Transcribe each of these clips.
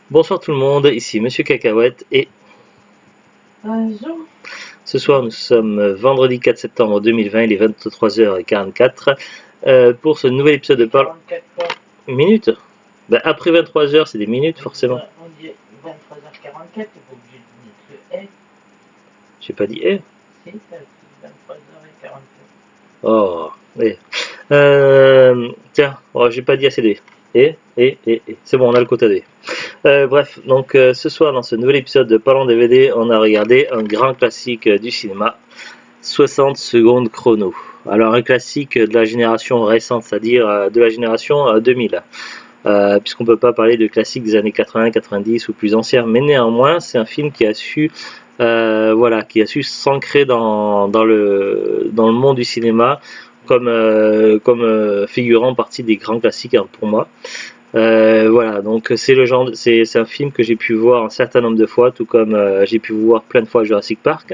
Bonsoir tout le monde, ici Monsieur Cacahuète et Bonjour. ce soir nous sommes vendredi 4 septembre 2020, il est 23h44 pour ce nouvel épisode de Parle 44 quoi? minutes. Ben, après 23h c'est des minutes forcément. On dit 23h44, t'es pas obligé de mettre le J'ai pas dit eh. Si, t'as dit 23h44. Oh, eh. Tiens, oh, j'ai pas dit assez de c'est bon, on a le quota D. Bref, donc ce soir dans ce nouvel épisode de Parlons DVD, on a regardé un grand classique du cinéma, 60 secondes chrono. Alors un classique de la génération récente, c'est-à-dire de la génération 2000. Puisqu'on ne peut pas parler de classiques des années 80, 90 ou plus anciens, mais néanmoins c'est un film qui a su qui a su s'ancrer dans le monde du cinéma comme figurant partie des grands classiques pour moi. Voilà, donc c'est un film que j'ai pu voir un certain nombre de fois, tout comme j'ai pu voir plein de fois Jurassic Park.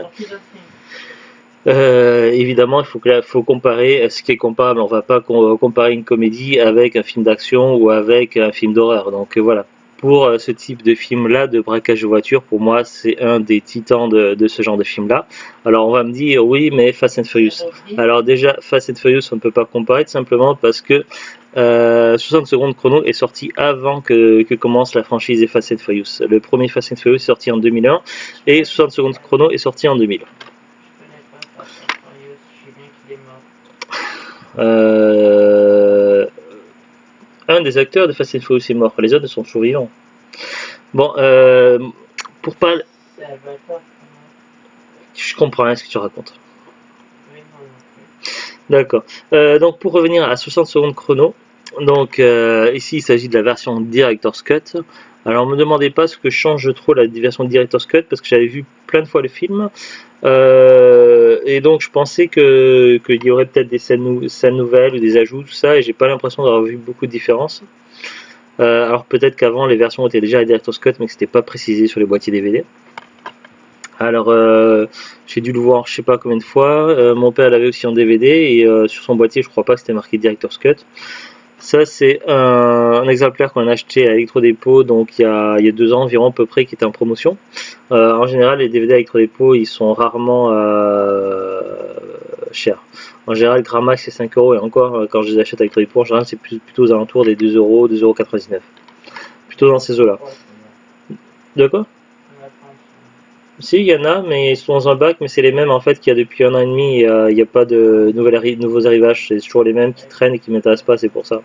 Évidemment, faut comparer ce qui est comparable. On va pas comparer une comédie avec un film d'action ou avec un film d'horreur. Donc voilà. Pour ce type de film-là, de braquage de voiture, pour moi, c'est un des titans de ce genre de film-là. Alors on va me dire, oui, mais Fast and Furious. Alors déjà, Fast and Furious, on ne peut pas comparer, tout simplement parce que 60 secondes chrono est sorti avant que commence la franchise des Fast and Furious. Le premier Fast and Furious est sorti en 2001 et 60 secondes chrono est sorti en 2000. Un des acteurs de Fast and Furious est mort, les autres sont toujours vivants. Bon, pour parler... Je comprends rien ce que tu racontes. D'accord. Donc pour revenir à 60 secondes chrono, donc ici il s'agit de la version Director's Cut. Alors me demandez pas ce que change trop la version Director's Cut parce que j'avais vu plein de fois le film et donc je pensais qu'il y aurait peut-être des scènes nouvelles ou des ajouts, tout ça, et j'ai pas l'impression d'avoir vu beaucoup de différences. Alors peut-être qu'avant les versions étaient déjà à Director's Cut mais que c'était pas précisé sur les boîtiers DVD. Alors j'ai dû le voir je sais pas combien de fois, mon père l'avait aussi en DVD et sur son boîtier je crois pas que c'était marqué Director's Cut. Ça c'est un exemplaire qu'on a acheté à Electrodépôt donc il y a 2 ans environ à peu près qui était en promotion. En général les DVD à Electrodépôt ils sont rarement chers. En général Gramax c'est 5 € et encore quand je les achète à Electrodépôt en général c'est plutôt aux alentours des 2 €, 2,99 €. Plutôt dans ces eaux là. De quoi? Si, il y en a, mais ils sont dans un bac, mais c'est les mêmes en fait qu'il y a depuis 1 an et demi. Il n'y a pas de nouveaux arrivages, c'est toujours les mêmes qui traînent et qui ne m'intéressent pas, c'est pour ça.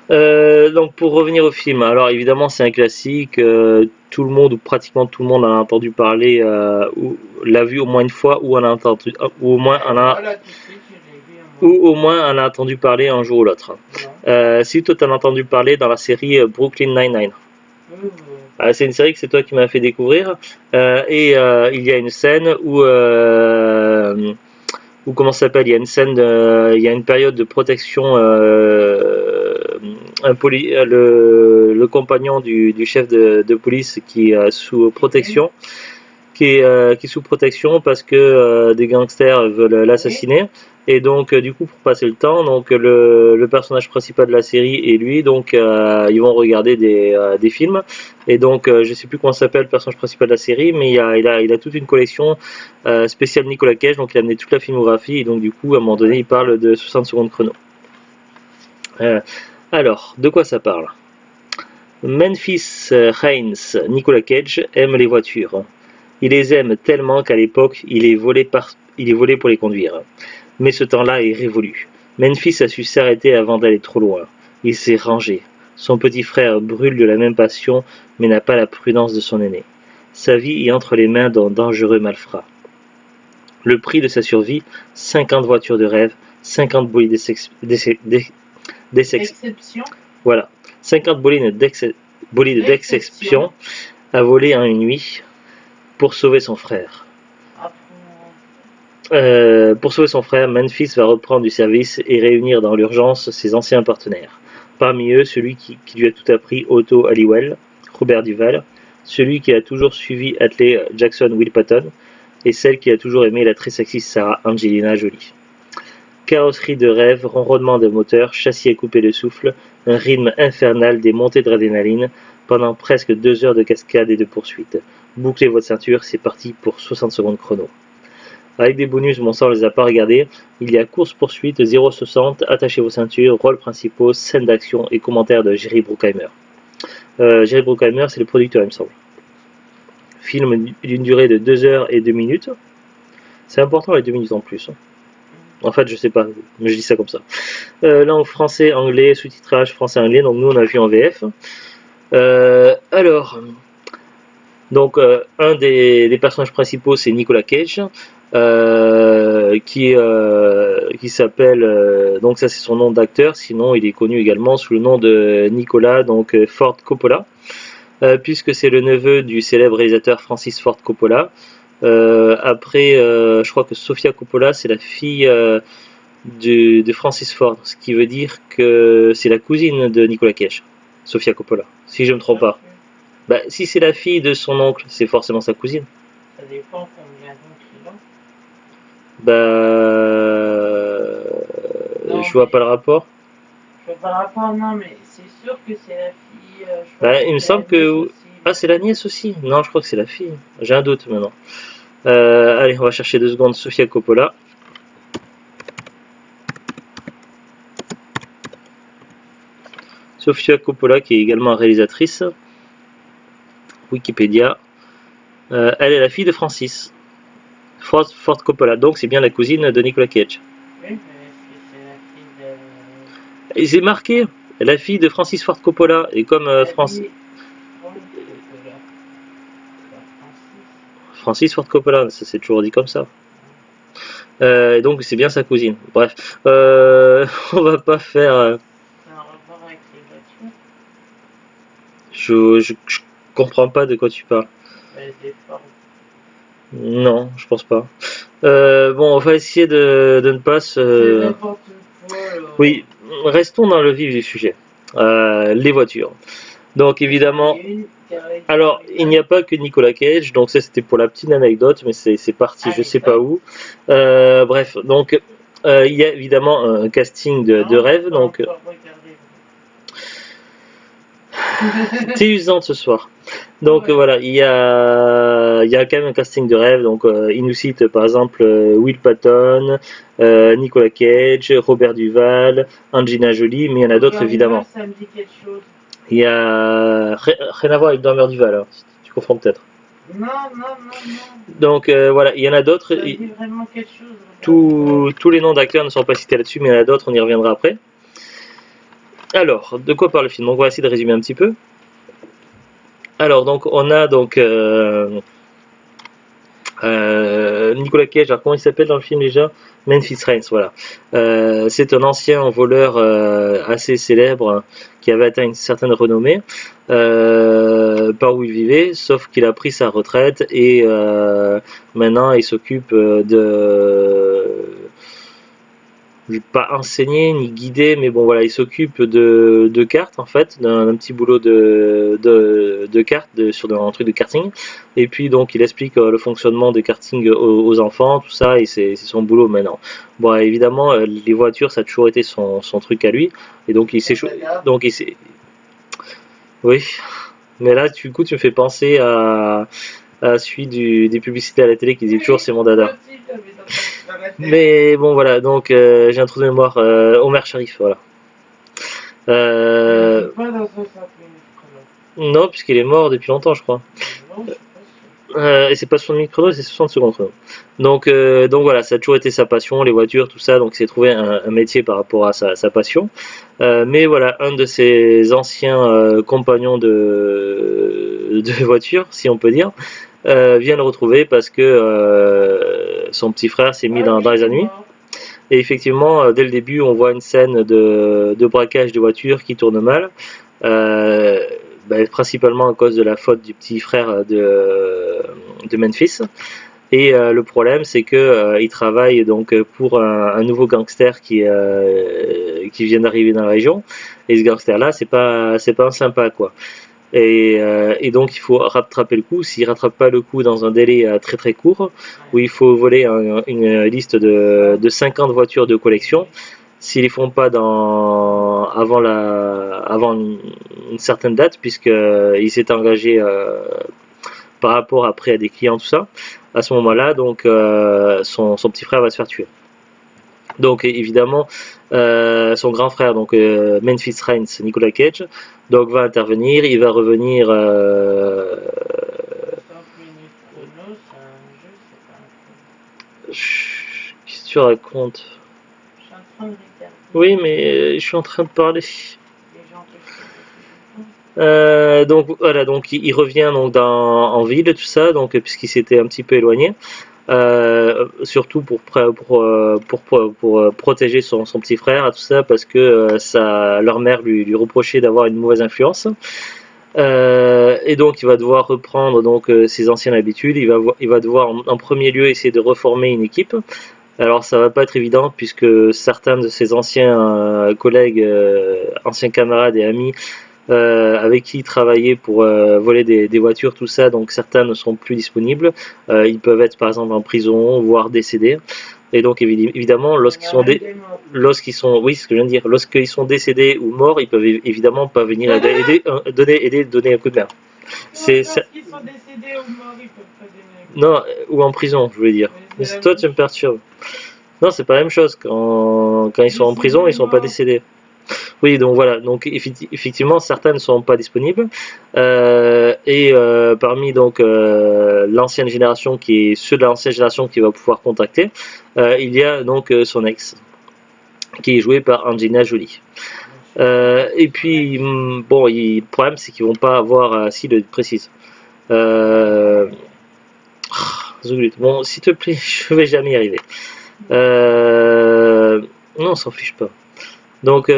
Donc pour revenir au film, alors évidemment c'est un classique, tout le monde ou pratiquement tout le monde en a entendu parler, ou l'a vu au moins une fois, ou en a entendu, ou au moins en a entendu parler un jour ou l'autre. Si toi t'en as entendu parler dans la série Brooklyn Nine-Nine. C'est une série que c'est toi qui m'as fait découvrir et il y a une scène où comment ça s'appelle, il y a une scène il y a une période de protection, le compagnon du chef de police qui est sous protection, qui est sous protection parce que des gangsters veulent l'assassiner. Et donc du coup pour passer le temps, donc le personnage principal de la série et lui donc ils vont regarder des films, et donc je sais plus comment s'appelle le personnage principal de la série, mais il a toute une collection spéciale Nicolas Cage, donc il a amené toute la filmographie, et donc du coup à un moment donné il parle de 60 secondes chrono. Alors de quoi ça parle? Memphis Reigns, Nicolas Cage, aime les voitures. Il les aime tellement qu'à l'époque il est volé pour les conduire. Mais ce temps-là est révolu. Memphis a su s'arrêter avant d'aller trop loin. Il s'est rangé. Son petit frère brûle de la même passion, mais n'a pas la prudence de son aîné. Sa vie est entre les mains d'un dangereux malfrat. Le prix de sa survie, 50 voitures de rêve, 50 bolides d'exception. Voilà, 50 bolides d'exception à voler en une nuit pour sauver son frère. Pour sauver son frère, Memphis va reprendre du service et réunir dans l'urgence ses anciens partenaires. Parmi eux, celui qui lui a tout appris, Otto Halliwell, Robert Duval, celui qui a toujours suivi atteler Jackson Will Patton, et celle qui a toujours aimé la très sexy Sarah Angelina Jolie. Carrosserie de rêve, ronronnement de moteur, châssis à couper le souffle, un rythme infernal, des montées d'adrénaline, pendant presque 2 heures de cascade et de poursuite. Bouclez votre ceinture, c'est parti pour 60 secondes chrono. Avec des bonus, bon ça on les a pas regardés. Il y a course-poursuite 0,60, attachez vos ceintures, rôles principaux, scènes d'action et commentaires de Jerry Bruckheimer. Jerry Bruckheimer, c'est le producteur, il me semble. Film d'une durée de 2 heures et 2 minutes. C'est important les 2 minutes en plus. En fait, je sais pas, mais je dis ça comme ça. Langue français, anglais, sous-titrage français-anglais. Donc nous on a vu en VF. Alors, donc un des personnages principaux c'est Nicolas Cage. Qui s'appelle donc ça c'est son nom d'acteur, sinon il est connu également sous le nom de Nicolas donc Ford Coppola, puisque c'est le neveu du célèbre réalisateur Francis Ford Coppola. Après je crois que Sofia Coppola c'est la fille de Francis Ford, ce qui veut dire que c'est la cousine de Nicolas Cage, Sofia Coppola, si je me trompe pas. Bah, si c'est la fille de son oncle, c'est forcément sa cousine. Ça dépend combien d'oncles il a. Non, je vois pas le rapport. Je vois pas le rapport, non, mais c'est sûr que c'est la fille. Bah, il me semble que. Ah, c'est la nièce aussi. Non, je crois que c'est la fille. J'ai un doute maintenant. Allez, on va chercher 2 secondes Sofia Coppola. Sofia Coppola, qui est également réalisatrice. Wikipédia. Elle est la fille de Francis Ford Coppola, donc c'est bien la cousine de Nicolas Cage. Oui, mais c'est la fille de. Et c'est marqué, la fille de Francis Ford Coppola, et comme Francis Ford Coppola, ça s'est toujours dit comme ça. Donc c'est bien sa cousine. Bref, on va pas faire. C'est un rapport avec les voitures. Je comprends pas de quoi tu parles. Des Ford. Non, je pense pas. Bon, on va essayer de ne pas se. C'est n'importe quoi. Oui, restons dans le vif du sujet. Les voitures. Donc évidemment. Alors, il n'y a pas que Nicolas Cage, donc ça c'était pour la petite anecdote, mais c'est parti je sais pas où. Bref, donc il y a évidemment un casting de rêve, donc t'es usante ce soir. Donc voilà, il y a quand même un casting de rêve, donc il nous cite par exemple Will Patton, Nicolas Cage, Robert Duval, Angelina Jolie, mais il y en a d'autres évidemment. Ça me dit quelque chose. Il y a rien à voir avec Robert Duval, alors. Tu confonds peut-être. Non. Donc voilà, il y en a d'autres. Ça dit vraiment quelque chose. Tous les noms d'acteurs ne sont pas cités là-dessus, mais il y en a d'autres, on y reviendra après. Alors, de quoi parle le film? Donc, on va essayer de résumer un petit peu. Alors, donc, on a donc Nicolas Cage. Alors, comment il s'appelle dans le film déjà? Memphis Reigns, voilà. C'est un ancien voleur assez célèbre qui avait atteint une certaine renommée par où il vivait, sauf qu'il a pris sa retraite et maintenant il s'occupe pas enseigner ni guider, mais bon voilà, il s'occupe de cartes en fait, d'un petit boulot de cartes, sur un truc de karting, et puis donc il explique le fonctionnement des karting aux enfants, tout ça, et c'est son boulot maintenant. Bon, évidemment, les voitures ça a toujours été son truc à lui, et donc il s'est oui, mais là du coup tu me fais penser à celui des publicités à la télé qui disait toujours c'est mon dada. Mais bon voilà, donc j'ai un trou de mémoire. Omer Sharif, voilà. Non, puisqu'il est mort depuis longtemps, je crois. Et c'est pas 60 minutes chrono, c'est 60 secondes chrono. Donc voilà, ça a toujours été sa passion, les voitures, tout ça. Donc il s'est trouvé un métier par rapport à sa passion. Mais voilà, un de ses anciens compagnons de voiture, si on peut dire, vient le retrouver parce que son petit frère s'est mis dans les ennuis. Et effectivement, dès le début, on voit une scène de braquage de voiture qui tourne mal, principalement à cause de la faute du petit frère de Memphis. Et le problème, c'est que il travaille donc pour un nouveau gangster qui vient d'arriver dans la région. Et ce gangster-là, c'est pas un sympa, quoi. Et donc il faut rattraper le coup. S'il rattrape pas le coup dans un délai très très court, où il faut voler une liste de 50 voitures de collection, s'ils les font pas avant une certaine date, puisqu'il s'est engagé par rapport après à des clients, tout ça. À ce moment-là, donc son petit frère va se faire tuer. Donc évidemment, son grand frère, donc Memphis Reigns, Nicolas Cage, donc va intervenir. Il va revenir. Qu'est-ce que tu racontes? Je suis en train de regarder. Oui, mais je suis en train de parler. Les gens qui Donc voilà, donc il revient donc en ville, tout ça, donc puisqu'il s'était un petit peu éloigné. Surtout pour protéger son petit frère et tout ça, parce que leur mère lui reprochait d'avoir une mauvaise influence. Et donc il va devoir reprendre donc ses anciennes habitudes. Il va devoir en premier lieu essayer de reformer une équipe. Alors ça va pas être évident, puisque certains de ses anciens collègues, anciens camarades et amis avec qui il travaillait pour voler des voitures, tout ça, donc certains ne sont plus disponibles. Ils peuvent être par exemple en prison, voire décédés. Et donc évidemment, lorsqu'ils sont, oui, c'est ce que je viens de dire, lorsqu'ils sont décédés ou morts, ils peuvent évidemment pas venir donner un coup de main. Lorsqu'ils sont décédés ou morts, ils peuvent pas donner. Non, ou en prison, je voulais dire. Mais toi, tu me perturbes. Non, c'est pas la même chose. Quand ils sont en prison, ils sont pas décédés. Oui, donc voilà, donc effectivement certains ne sont pas disponibles, parmi donc l'ancienne génération, qui est ceux de l'ancienne génération qui va pouvoir contacter, il y a donc son ex, qui est joué par Angelina Jolie. Et puis bon, le problème c'est qu'ils vont pas avoir, si le précise. Bon, s'il te plaît, je vais jamais y arriver. Non, on s'en fiche pas. Donc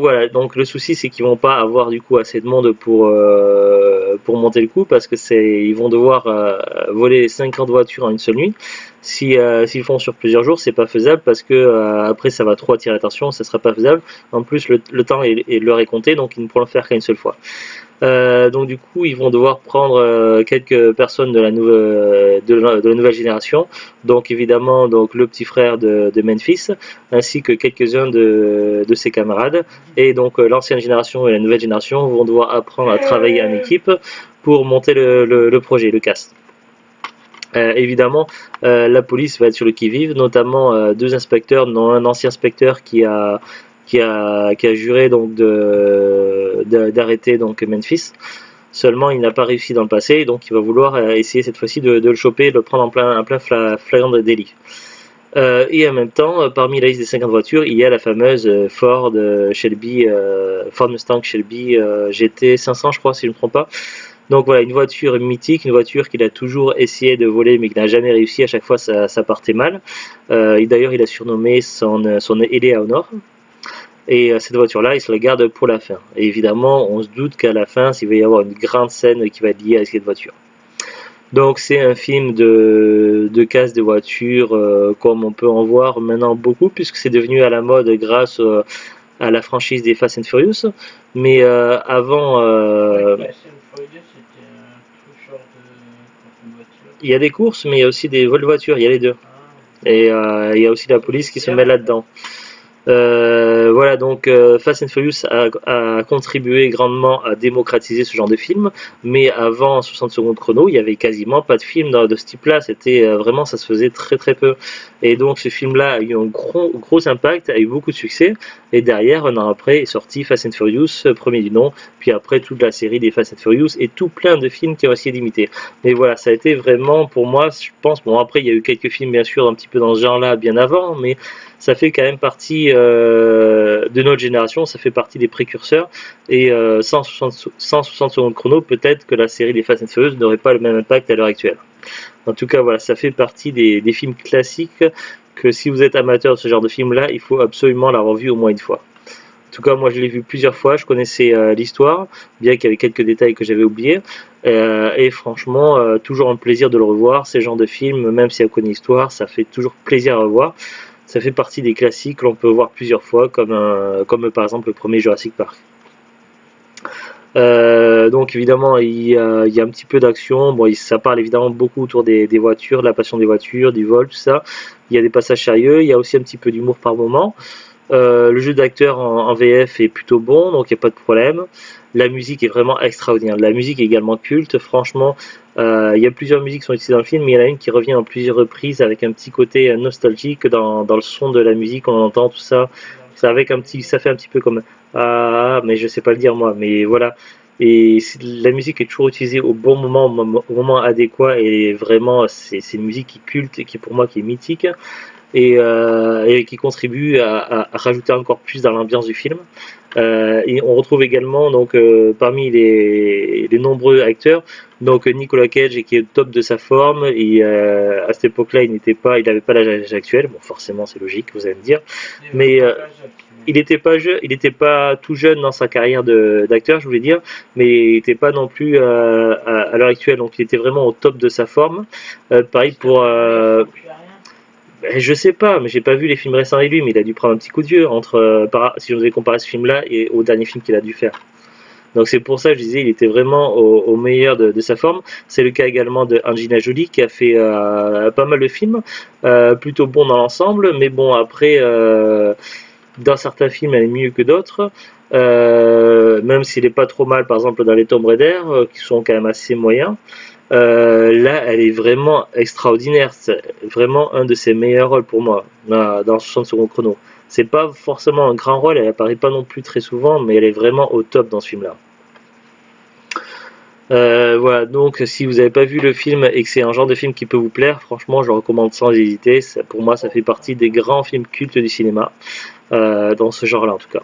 voilà, donc le souci c'est qu'ils vont pas avoir du coup assez de monde pour monter le coup, parce que ils vont devoir voler 50 voitures en une seule nuit. S'ils font sur plusieurs jours, c'est pas faisable, parce que après ça va trop attirer l'attention, ça sera pas faisable. En plus le temps leur est compté, donc ils ne pourront le faire qu'une seule fois. Donc du coup ils vont devoir prendre quelques personnes de la nouvelle génération, donc évidemment donc le petit frère de Memphis, ainsi que quelques-uns de ses camarades, et donc l'ancienne génération et la nouvelle génération vont devoir apprendre à travailler en équipe pour monter le projet, le cast. Évidemment, la police va être sur le qui-vive, notamment deux inspecteurs, dont un ancien inspecteur qui a juré donc d'arrêter donc Memphis. Seulement, il n'a pas réussi dans le passé, donc il va vouloir essayer cette fois-ci de le choper, de le prendre en plein flagrant de délit. Et en même temps, parmi la liste des 50 voitures, il y a la fameuse Ford Mustang Shelby GT 500, je crois, si je ne me trompe pas. Donc voilà, une voiture mythique, une voiture qu'il a toujours essayé de voler, mais qu'il n'a jamais réussi. À chaque fois, ça partait mal. Et d'ailleurs, il a surnommé son Eleanor. Et cette voiture-là, il se la garde pour la fin. Et évidemment, on se doute qu'à la fin, il va y avoir une grande scène qui va être liée à cette voiture. Donc c'est un film de casse de voitures, comme on peut en voir maintenant beaucoup, puisque c'est devenu à la mode grâce à la franchise des Fast and Furious. Mais avant... il y a des courses, mais il y a aussi des vols de voitures, il y a les deux. Et il y a aussi la police qui se met là-dedans. Voilà, donc Fast and Furious a contribué grandement à démocratiser ce genre de film, mais avant 60 secondes chrono, il y avait quasiment pas de film de ce type-là. C'était vraiment, ça se faisait très très peu. Et donc ce film-là a eu un gros impact, a eu beaucoup de succès. Et derrière, un an après, est sorti Fast and Furious, premier du nom, puis après toute la série des Fast and Furious et tout plein de films qui ont essayé d'imiter. Mais voilà, ça a été vraiment, pour moi, je pense, bon après il y a eu quelques films bien sûr un petit peu dans ce genre-là bien avant, mais ça fait quand même partie de notre génération, ça fait partie des précurseurs. Et 160 secondes chrono, peut-être que la série des Fast and Furious n'aurait pas le même impact à l'heure actuelle. En tout cas, voilà, ça fait partie des films classiques que si vous êtes amateur de ce genre de film-là, il faut absolument l'avoir vu au moins une fois. En tout cas, moi je l'ai vu plusieurs fois, je connaissais l'histoire, bien qu'il y avait quelques détails que j'avais oubliés. Et franchement, toujours un plaisir de le revoir. Ces genres de films, même si on connaît l'histoire, ça fait toujours plaisir à revoir. Ça fait partie des classiques que l'on peut voir plusieurs fois, comme par exemple le premier Jurassic Park. Donc évidemment il y a un petit peu d'action, bon, ça parle évidemment beaucoup autour des voitures, de la passion des voitures, du vol, tout ça. Il y a des passages sérieux, il y a aussi un petit peu d'humour par moment. Le jeu d'acteur en VF est plutôt bon, donc il n'y a pas de problème. La musique est vraiment extraordinaire. La musique est également culte. Franchement, il y a plusieurs musiques qui sont utilisées dans le film, mais il y en a une qui revient en plusieurs reprises avec un petit côté nostalgique dans le son de la musique. On entend tout ça. Ça fait un petit peu comme ah, mais je sais pas le dire moi, mais voilà. Et la musique est toujours utilisée au bon moment, au moment adéquat, et vraiment, c'est une musique qui est culte, et qui pour moi qui est mythique et qui contribue à rajouter encore plus dans l'ambiance du film. Et on retrouve également donc parmi les nombreux acteurs donc Nicolas Cage qui est au top de sa forme et à cette époque-là il n'avait pas l'âge actuel, bon forcément c'est logique vous allez me dire, mais il n'était pas tout jeune dans sa carrière d'acteur je voulais dire, mais il n'était pas non plus à l'heure actuelle, donc il était vraiment au top de sa forme. Pareil pour ben, je sais pas, mais j'ai pas vu les films récents avec lui, mais il a dû prendre un petit coup de vieux si je devais comparer ce film-là et au dernier film qu'il a dû faire. Donc c'est pour ça que je disais il était vraiment au meilleur de sa forme. C'est le cas également de Angelina Jolie qui a fait pas mal de films, plutôt bon dans l'ensemble, mais bon après dans certains films elle est mieux que d'autres. Même s'il est pas trop mal par exemple dans les Tomb Raider qui sont quand même assez moyens. Là, elle est vraiment extraordinaire. C'est vraiment un de ses meilleurs rôles pour moi dans 60 secondes chrono. C'est pas forcément un grand rôle, elle apparaît pas non plus très souvent, mais elle est vraiment au top dans ce film-là. Voilà, donc si vous n'avez pas vu le film et que c'est un genre de film qui peut vous plaire, franchement, je le recommande sans hésiter. Pour moi, ça fait partie des grands films cultes du cinéma, dans ce genre-là en tout cas.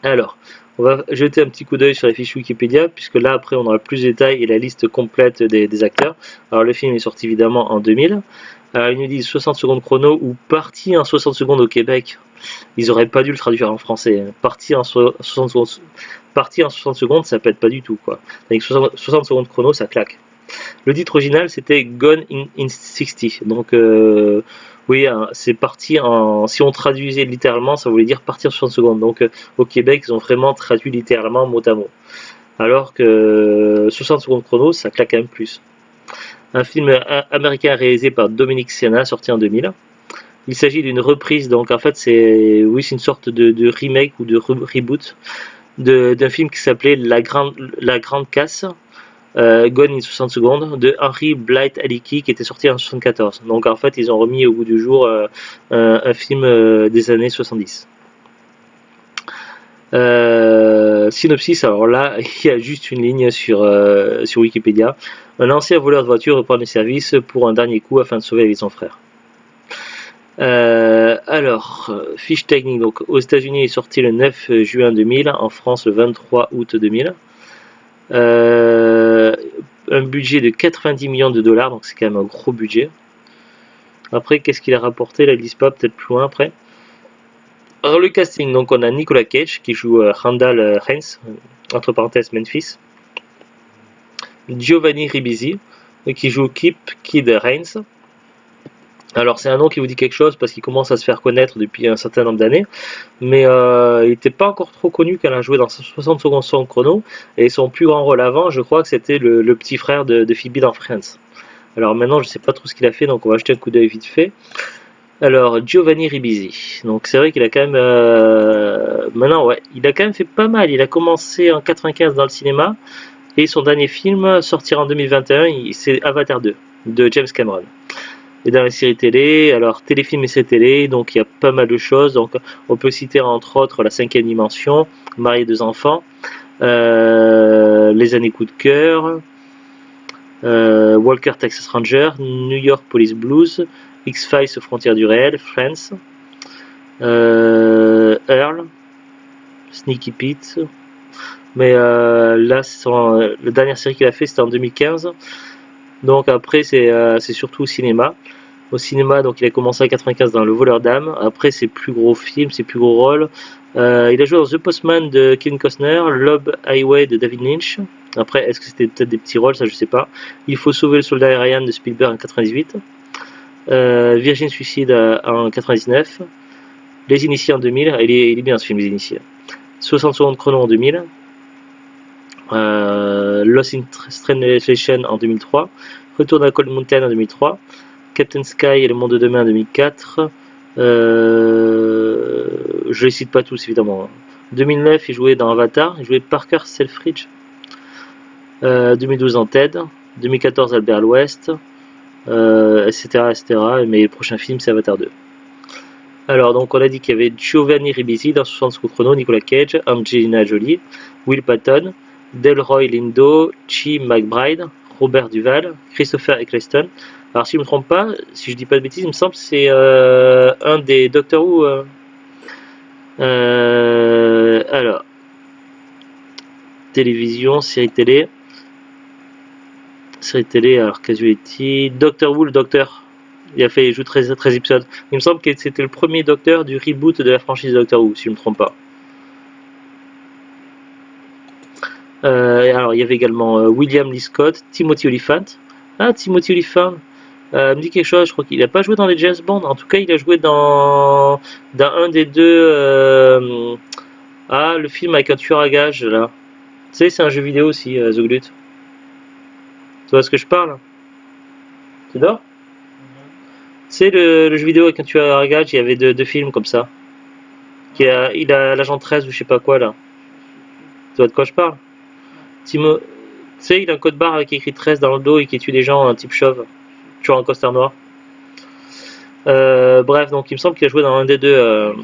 Alors, on va jeter un petit coup d'œil sur les fiches Wikipédia, puisque là après on aura plus de détails et la liste complète des acteurs. Alors le film est sorti évidemment en 2000. Alors ils nous disent 60 secondes chrono ou parti en 60 secondes au Québec. Ils auraient pas dû le traduire en français. Parti en 60 secondes, parti en 60 secondes ça pète pas du tout quoi. Avec 60 secondes chrono ça claque. Le titre original c'était Gone in 60. Donc oui, c'est parti en. Si on traduisait littéralement, ça voulait dire partir 60 secondes. Donc au Québec, ils ont vraiment traduit littéralement mot à mot. Alors que 60 secondes chrono, ça claque quand même plus. Un film américain réalisé par Dominic Sena, sorti en 2000. Il s'agit d'une reprise, donc en fait, c'est une sorte de remake ou de reboot d'un film qui s'appelait La Grande Casse. Gone in 60 secondes de Henry Blyth Aliki qui était sorti en 74. Donc en fait ils ont remis au bout du jour un film des années 70. Synopsis, alors là il y a juste une ligne sur Wikipédia. Un ancien voleur de voiture reprend le service pour un dernier coup afin de sauver la vie de son frère. Alors, fiche technique, donc aux États-Unis il est sorti le 9 juin 2000, en France le 23 août 2000. Un budget de 90 millions de dollars, donc c'est quand même un gros budget. Après, qu'est-ce qu'il a rapporté? Là, ils disent pas, peut-être plus loin après. Alors, le casting, donc on a Nicolas Cage qui joue Randall Haynes, entre parenthèses Memphis. Giovanni Ribisi qui joue Kid Haynes. Alors c'est un nom qui vous dit quelque chose parce qu'il commence à se faire connaître depuis un certain nombre d'années, mais il n'était pas encore trop connu quand il a joué dans 60 secondes sans chrono, et son plus grand rôle avant, je crois que c'était le petit frère de Phoebe dans Friends. Alors maintenant je ne sais pas trop ce qu'il a fait, donc on va jeter un coup d'œil vite fait. Alors Giovanni Ribisi, donc c'est vrai qu'il a quand même, maintenant ouais, il a quand même fait pas mal, il a commencé en 95 dans le cinéma, et son dernier film sortira en 2021, c'est Avatar 2, de James Cameron. Et dans les séries télé, alors téléfilm et séries télé, donc il y a pas mal de choses. Donc on peut citer entre autres La Cinquième Dimension, Marié 2 enfants, Les années coup de cœur, Walker Texas Ranger, New York Police Blues, X-Files Frontières du réel, Friends, Earl, Sneaky Pete. Mais là, la dernière série qu'il a fait, c'était en 2015. Donc après, c'est surtout au cinéma. Au cinéma, donc il a commencé en 95 dans Le Voleur d'âme. Après, ses plus gros films, ses plus gros rôles. Il a joué dans The Postman de Kevin Costner, Lob Highway de David Lynch. Après, est-ce que c'était peut-être des petits rôles, ça je sais pas. Il faut sauver le soldat Ryan de Spielberg en 98. Virgin Suicide en 99. Les Initiés en 2000. Il est bien ce film, Les Initiés. 60 secondes chrono en 2000. Lost in Translation en 2003. Retour à Cold Mountain en 2003. Captain Sky et le monde de demain en 2004. Je les cite pas tous évidemment. 2009, il jouait dans Avatar, il jouait Parker Selfridge. 2012 dans Ted, 2014 Albert l'Ouest, etc., etc. Mais le prochain film c'est Avatar 2. Alors donc on a dit qu'il y avait Giovanni Ribisi dans 60 secondes chrono, Nicolas Cage, Angelina Jolie, Will Patton, Delroy Lindo, Chi McBride, Robert Duval, Christopher Eccleston. Alors si je ne me trompe pas, si je dis pas de bêtises, il me semble que c'est un des Doctor Who. Alors, télévision, série télé, alors Casualty, Doctor Who, le Docteur. Il joue 13 épisodes. Il me semble que c'était le premier Docteur du reboot de la franchise Doctor Who, si je ne me trompe pas. Alors il y avait également William Lee Scott, Timothy Olyphant. Ah, Timothy Olyphant, me dit quelque chose, je crois qu'il n'a pas joué dans les James Bond. En tout cas, il a joué dans un des deux. Le film avec un tueur à gages là. Tu sais, c'est un jeu vidéo aussi, The Glut. Tu vois ce que je parle? Tu dors? Tu sais, le jeu vidéo avec un tueur à gages, il y avait deux films comme ça. Il a l'agent 13 ou je sais pas quoi là. Tu vois de quoi je parle? Tu sais, il a un code barre avec écrit 13 dans le dos et qui tue des gens, un type chauve. Toujours un costard noir. Bref, donc il me semble qu'il a joué dans un des deux.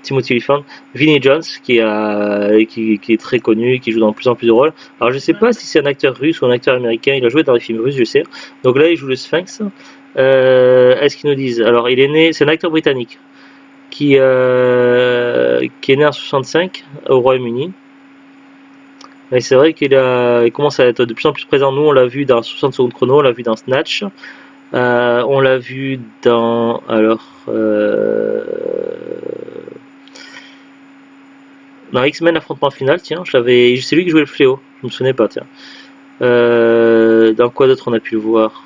Timothy Olyphant, Vinnie Jones qui est très connu, qui joue dans de plus en plus de rôles. Alors je sais pas si c'est un acteur russe ou un acteur américain, il a joué dans les films russes, je sais. Donc là il joue le Sphinx. Est-ce qu'ils nous disent? Alors il est né, c'est un acteur britannique qui est né en 65 au Royaume-Uni. Et c'est vrai qu'il commence à être de plus en plus présent. Nous on l'a vu dans 60 secondes chrono, on l'a vu dans Snatch. On l'a vu dans dans X-Men affrontement final, tiens, c'est lui qui jouait le fléau, je me souvenais pas, tiens. Dans quoi d'autre on a pu le voir?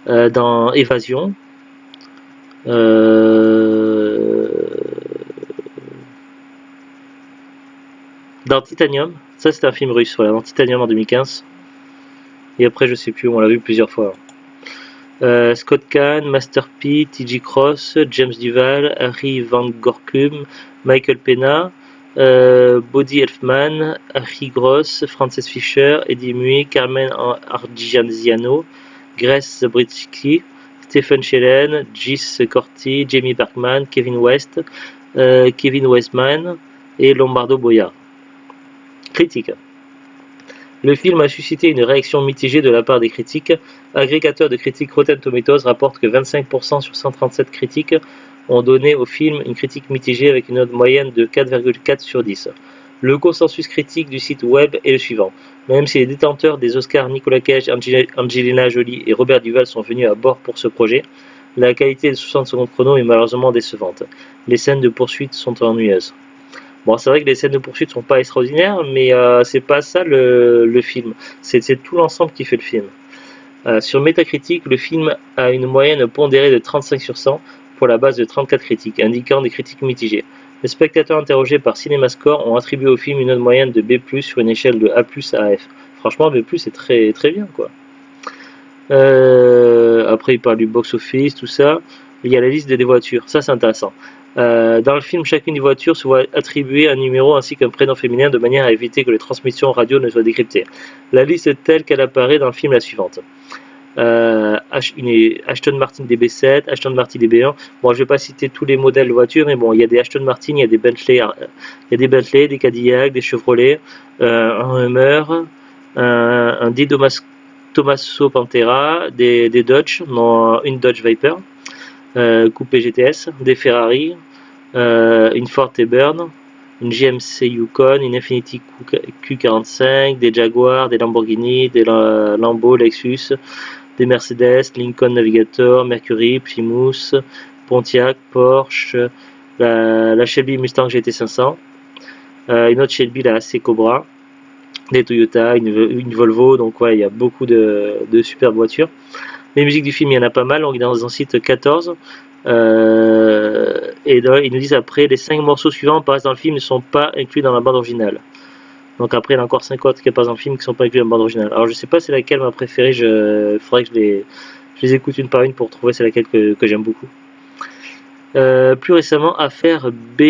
Dans Évasion. Dans Titanium, ça c'est un film russe, voilà, dans Titanium en 2015. Et après je sais plus, on l'a vu plusieurs fois. Scott Caan, Master P, T.J. Cross, James Duval, Harry Van Gorkum, Michael Pena, Bodhi Elfman, Harry Gross, Frances Fisher, Eddie Mui, Carmen Argianziano, Grace Zabritsky, Stephen Shellen, Gis Corti, Jamie Bergman, Kevin West, Kevin Westman et Lombardo Boya. Critique. Le film a suscité une réaction mitigée de la part des critiques. Agrégateur de critiques Rotten Tomatoes rapporte que 25% sur 137 critiques ont donné au film une critique mitigée avec une note moyenne de 4,4 sur 10. Le consensus critique du site web est le suivant. Même si les détenteurs des Oscars Nicolas Cage, Angelina Jolie et Robert Duval sont venus à bord pour ce projet, la qualité de 60 secondes chrono est malheureusement décevante. Les scènes de poursuite sont ennuyeuses. Bon, c'est vrai que les scènes de poursuite sont pas extraordinaires, mais c'est pas ça le film. C'est tout l'ensemble qui fait le film. Sur Metacritic, le film a une moyenne pondérée de 35 sur 100 pour la base de 34 critiques, indiquant des critiques mitigées. Les spectateurs interrogés par CinemaScore ont attribué au film une note moyenne de B+, sur une échelle de A+, à F. Franchement, B+, c'est très, très bien, quoi. Après, il parle du box-office, tout ça. Il y a la liste des voitures, ça c'est intéressant. Dans le film, chacune des voitures se voit attribuer un numéro ainsi qu'un prénom féminin de manière à éviter que les transmissions radio ne soient décryptées. La liste telle qu'elle apparaît dans le film est la suivante. Aston Martin DB7, Aston Martin DB1. Bon, je vais pas citer tous les modèles de voitures, mais bon, il y a des Aston Martin, il y a des Bentley, des Cadillac, des Chevrolet, un Hummer, un D Tommaso Pantera, des Dodge, non, une Dodge Viper, coupé GTS, des Ferrari, une Ford T-Burn, une GMC Yukon, une Infiniti Q45, des Jaguar, des Lamborghini, des Lambo, Lexus, des Mercedes, Lincoln Navigator, Mercury, Plymouth, Pontiac, Porsche, la Shelby Mustang GT500, une autre Shelby, la AC Cobra, des Toyota, une Volvo, donc ouais, il y a beaucoup de superbes voitures. Les musiques du film, il y en a pas mal, on est dans un site 14. Et là, ils nous disent après, les 5 morceaux suivants apparaissent dans le film ne sont pas inclus dans la bande originale. Donc après, il y en a encore 5 autres qui apparaissent dans le film qui ne sont pas inclus dans la bande originale. Alors je sais pas c'est laquelle ma préférée, faudrait que je les les écoute une par une pour trouver c'est laquelle que j'aime beaucoup. Plus récemment, affaire B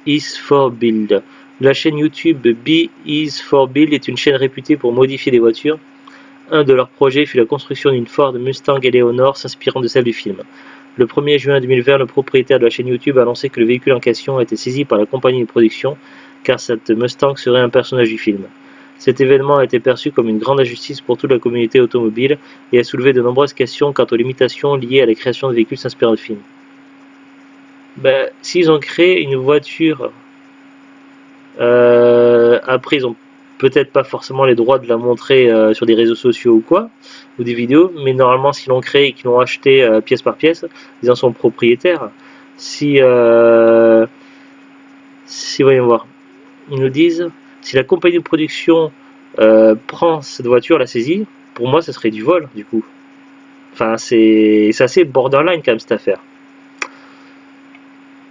is for Build. La chaîne YouTube B is for Build est une chaîne réputée pour modifier des voitures. Un de leurs projets fut la construction d'une Ford Mustang Eleanor s'inspirant de celle du film. Le 1er juin 2020, le propriétaire de la chaîne YouTube a annoncé que le véhicule en question a été saisi par la compagnie de production car cette Mustang serait un personnage du film. Cet événement a été perçu comme une grande injustice pour toute la communauté automobile et a soulevé de nombreuses questions quant aux limitations liées à la création de véhicules s'inspirant de films. S'ils ont créé une voiture, après ils ont peut-être pas forcément les droits de la montrer sur des réseaux sociaux ou quoi, ou des vidéos, mais normalement s'ils l'ont créé et qu'ils l'ont acheté pièce par pièce, ils en sont propriétaires. Si voyons voir, ils nous disent, si la compagnie de production prend cette voiture, la saisit, pour moi ça serait du vol du coup. Enfin c'est assez borderline quand même cette affaire.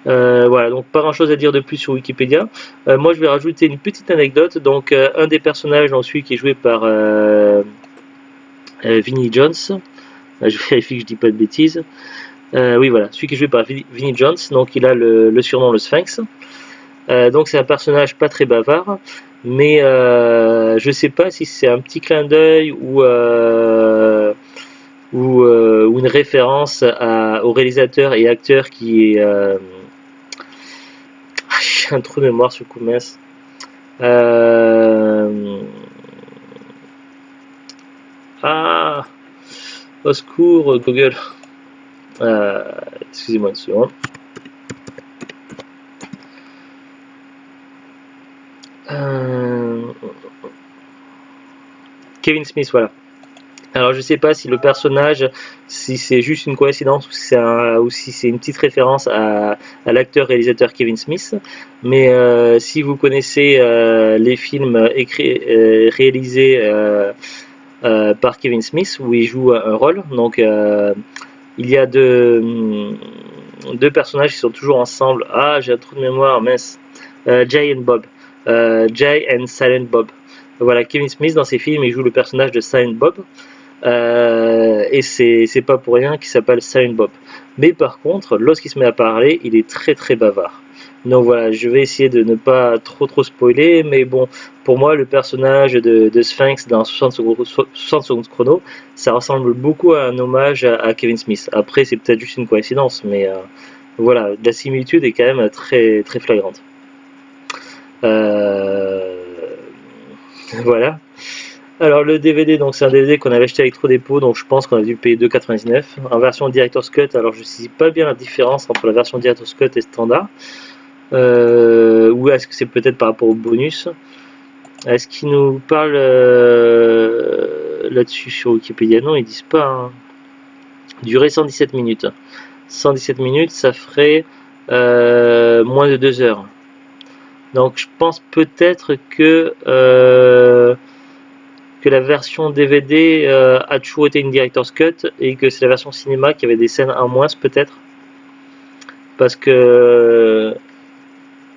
Voilà, donc pas grand chose à dire de plus sur Wikipédia. Moi je vais rajouter une petite anecdote. Donc un des personnages, celui qui est joué par Vinnie Jones, je vérifie que je dis pas de bêtises. Oui voilà, celui qui est joué par Vinnie Jones, donc il a le surnom le Sphinx. Donc c'est un personnage pas très bavard, mais je sais pas si c'est un petit clin d'œil ou une référence au réalisateur et acteur qui est j'ai un trou de mémoire sur le coup de mince. Au secours, Google. Excusez-moi une seconde. Kevin Smith, voilà. Alors je sais pas si le personnage, si c'est juste une coïncidence ou si c'est une petite référence à l'acteur réalisateur Kevin Smith, mais si vous connaissez les films réalisés par Kevin Smith où il joue un rôle, donc il y a deux personnages qui sont toujours ensemble. Ah, j'ai un trou de mémoire, mince. Jay and Bob. Jay and Silent Bob. Voilà, Kevin Smith dans ses films il joue le personnage de Silent Bob. Et c'est pas pour rien qu'il s'appelle Silent Bob. Mais par contre, lorsqu'il se met à parler, il est très très bavard. Donc voilà, je vais essayer de ne pas trop spoiler, mais bon, pour moi, le personnage de Sphinx dans 60 secondes chrono, ça ressemble beaucoup à un hommage à Kevin Smith. Après, c'est peut-être juste une coïncidence, mais voilà, la similitude est quand même très très flagrante. Voilà. Alors le DVD, donc c'est un DVD qu'on avait acheté avec Trop Dépôt, donc je pense qu'on a dû payer 2,99 en version Director's Cut. Alors je ne sais pas bien la différence entre la version Director's Cut et standard, ou est-ce que c'est peut-être par rapport au bonus. Est-ce qu'ils nous parlent là-dessus sur Wikipédia? Non, ils disent pas. Hein. Durée 117 minutes. 117 minutes, ça ferait moins de 2 heures. Donc je pense peut-être que la version DVD a toujours été une Director's Cut et que c'est la version cinéma qui avait des scènes en moins peut-être. Parce que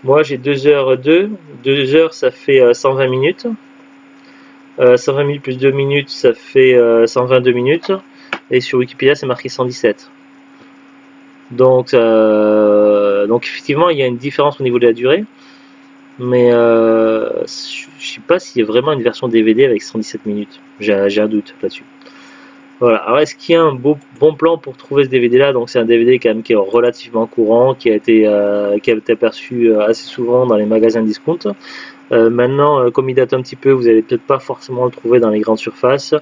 moi j'ai 2h02, 2 heures ça fait 120 minutes. 120 minutes plus 2 minutes ça fait 122 minutes. Et sur Wikipédia c'est marqué 117. Donc effectivement il y a une différence au niveau de la durée. Mais je sais pas s'il y a vraiment une version DVD avec 117 minutes. J'ai un doute là-dessus. Voilà. Alors est-ce qu'il y a un bon plan pour trouver ce DVD là? Donc c'est un DVD quand même qui est relativement courant, qui a été aperçu assez souvent dans les magasins de discount. Maintenant, comme il date un petit peu, vous allez peut-être pas forcément le trouver dans les grandes surfaces.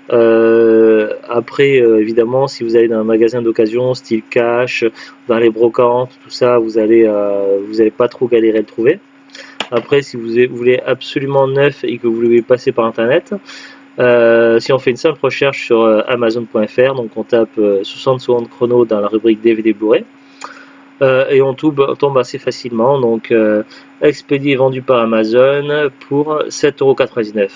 Après, évidemment, si vous allez dans un magasin d'occasion, style Cash, dans les brocantes, tout ça, vous allez pas trop galérer à le trouver. Après, si vous voulez absolument neuf et que vous voulez passer par internet, si on fait une simple recherche sur Amazon.fr, donc on tape 60 secondes chrono dans la rubrique DVD Blu-ray, et on tombe assez facilement. Donc expédié et vendu par Amazon pour 7,99€.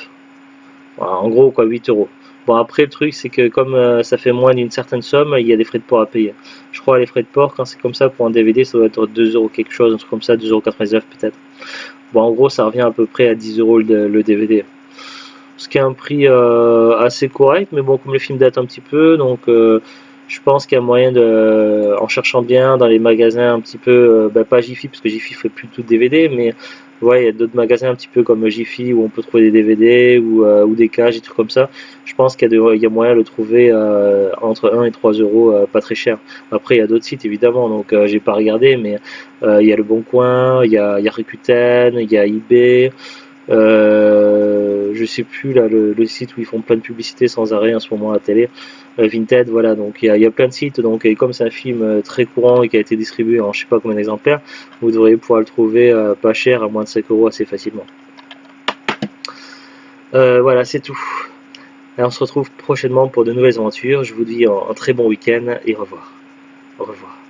Voilà, en gros, quoi, 8€. Bon, après, le truc, c'est que comme ça fait moins d'une certaine somme, il y a des frais de port à payer. Je crois les frais de port, quand c'est comme ça, pour un DVD, ça doit être 2€ quelque chose, un truc comme ça, 2,99€ peut-être. Bon, en gros, ça revient à peu près à 10€ le DVD. ce qui est un prix assez correct, mais bon, comme le film date un petit peu, donc je pense qu'il y a moyen de, en cherchant bien dans les magasins un petit peu, pas Jiffy, parce que Jiffy fait plus tout de DVD, mais ouais, il y a d'autres magasins un petit peu comme Jiffy où on peut trouver des DVD ou des cages, des trucs comme ça. Je pense il y a moyen de le trouver entre 1 et 3 euros, pas très cher. Après, il y a d'autres sites évidemment, donc j'ai pas regardé, mais il y a Le Bon Coin, il y a Rakuten, il y a eBay. Je sais plus là le site où ils font plein de publicité sans arrêt en ce moment à la télé. Vinted, voilà, donc il y a plein de sites, donc et comme c'est un film très courant et qui a été distribué en je sais pas combien d'exemplaires, vous devriez pouvoir le trouver pas cher, à moins de 5 euros assez facilement. Voilà, c'est tout. Et on se retrouve prochainement pour de nouvelles aventures. Je vous dis un très bon week-end et au revoir. Au revoir.